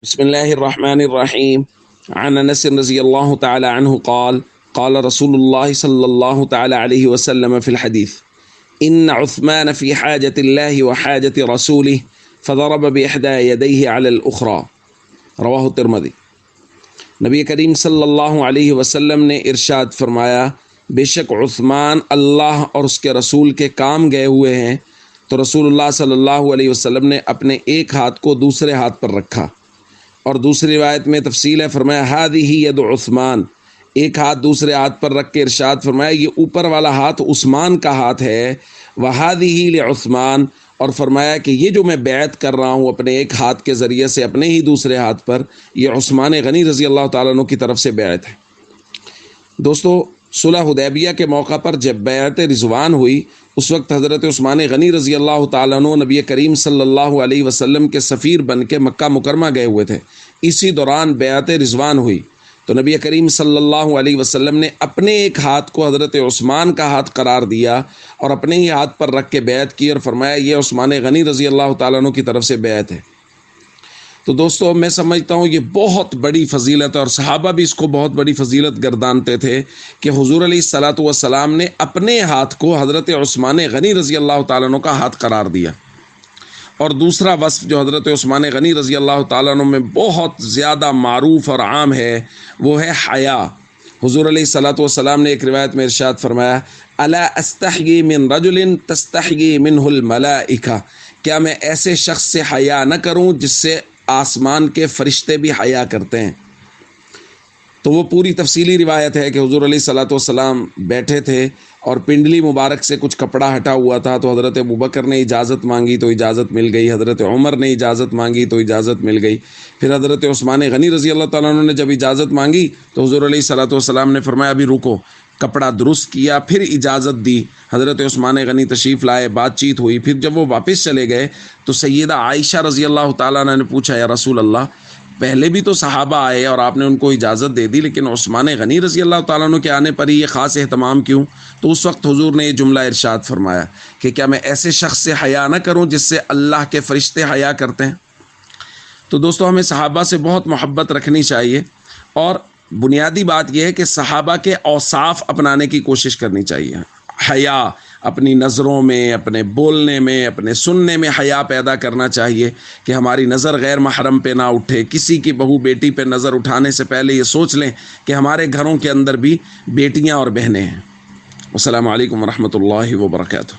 بسم الله الرحمن الرحيم. عن انس رضي الله تعالى عنه قال قال رسول الله صلى الله تعالى عليه وسلم في الحديث ان عثمان في حاجة الله وحاجة رسوله فضرب بإحدى يديه على الأخرى رواہ الترمذی۔ نبی کریم صلی اللہ علیہ وسلم نے ارشاد فرمایا، بے شک عثمان اللہ اور اس کے رسول کے کام گئے ہوئے ہیں، تو رسول اللہ صلی اللہ علیہ وسلم نے اپنے ایک ہاتھ کو دوسرے ہاتھ پر رکھا، اور دوسری روایت میں تفصیل ہے، فرمایا ہذہ ید عثمان، ایک ہاتھ دوسرے ہاتھ پر رکھ کے ارشاد فرمایا یہ اوپر والا ہاتھ عثمان کا ہاتھ ہے، وہذہ لعثمان، اور فرمایا کہ یہ جو میں بیعت کر رہا ہوں اپنے ایک ہاتھ کے ذریعے سے اپنے ہی دوسرے ہاتھ پر، یہ عثمان غنی رضی اللہ تعالیٰ عنہ کی طرف سے بیعت ہے۔ دوستو، صلح حدیبیہ کے موقع پر جب بیعت رضوان ہوئی، اس وقت حضرت عثمان غنی رضی اللہ تعالیٰ عنہ نبی کریم صلی اللہ علیہ وسلم کے سفیر بن کے مکہ مکرمہ گئے ہوئے تھے۔ اسی دوران بیعت رضوان ہوئی تو نبی کریم صلی اللہ علیہ وسلم نے اپنے ایک ہاتھ کو حضرت عثمان کا ہاتھ قرار دیا اور اپنے ہی ہاتھ پر رکھ کے بیعت کی، اور فرمایا یہ عثمان غنی رضی اللہ تعالیٰ عنہ کی طرف سے بیعت ہے۔ تو دوستو، میں سمجھتا ہوں یہ بہت بڑی فضیلت ہے، اور صحابہ بھی اس کو بہت بڑی فضیلت گردانتے تھے کہ حضور علیہ الصلوۃ والسلام نے اپنے ہاتھ کو حضرت عثمان غنی رضی اللہ تعالیٰ عنہ کا ہاتھ قرار دیا۔ اور دوسرا وصف جو حضرت عثمان غنی رضی اللہ تعالیٰ عنہ میں بہت زیادہ معروف اور عام ہے، وہ ہے حیا۔ حضور علیہ الصلوۃ والسلام نے ایک روایت میں ارشاد فرمایا، الا استحیی من رجل تستحیی منہ الملائکہ، کیا میں ایسے شخص سے حیا نہ کروں جس سے آسمان کے فرشتے بھی حیا کرتے ہیں۔ تو وہ پوری تفصیلی روایت ہے کہ حضور علیہ الصلوۃ والسلام بیٹھے تھے اور پنڈلی مبارک سے کچھ کپڑا ہٹا ہوا تھا، تو حضرت ابوبکر نے اجازت مانگی تو اجازت مل گئی، حضرت عمر نے اجازت مانگی تو اجازت مل گئی، پھر حضرت عثمان غنی رضی اللہ تعالیٰ عنہ نے جب اجازت مانگی تو حضور علیہ الصلوۃ والسلام نے فرمایا ابھی رکو، کپڑا درست کیا، پھر اجازت دی، حضرت عثمان غنی تشریف لائے، بات چیت ہوئی، پھر جب وہ واپس چلے گئے تو سیدہ عائشہ رضی اللہ تعالیٰ عنہ نے پوچھا، یا رسول اللہ، پہلے بھی تو صحابہ آئے اور آپ نے ان کو اجازت دے دی، لیکن عثمان غنی رضی اللہ تعالیٰ عنہ کے آنے پر ہی یہ خاص اہتمام کیوں؟ تو اس وقت حضور نے یہ جملہ ارشاد فرمایا کہ کیا میں ایسے شخص سے حیا نہ کروں جس سے اللہ کے فرشتے حیا کرتے ہیں۔ تو دوستو، ہمیں صحابہ سے بہت محبت رکھنی چاہیے، اور بنیادی بات یہ ہے کہ صحابہ کے اوصاف اپنانے کی کوشش کرنی چاہیے۔ حیا، اپنی نظروں میں، اپنے بولنے میں، اپنے سننے میں حیا پیدا کرنا چاہیے کہ ہماری نظر غیر محرم پہ نہ اٹھے۔ کسی کی بہو بیٹی پہ نظر اٹھانے سے پہلے یہ سوچ لیں کہ ہمارے گھروں کے اندر بھی بیٹیاں اور بہنیں ہیں۔ السلام علیکم ورحمۃ اللہ وبرکاتہ۔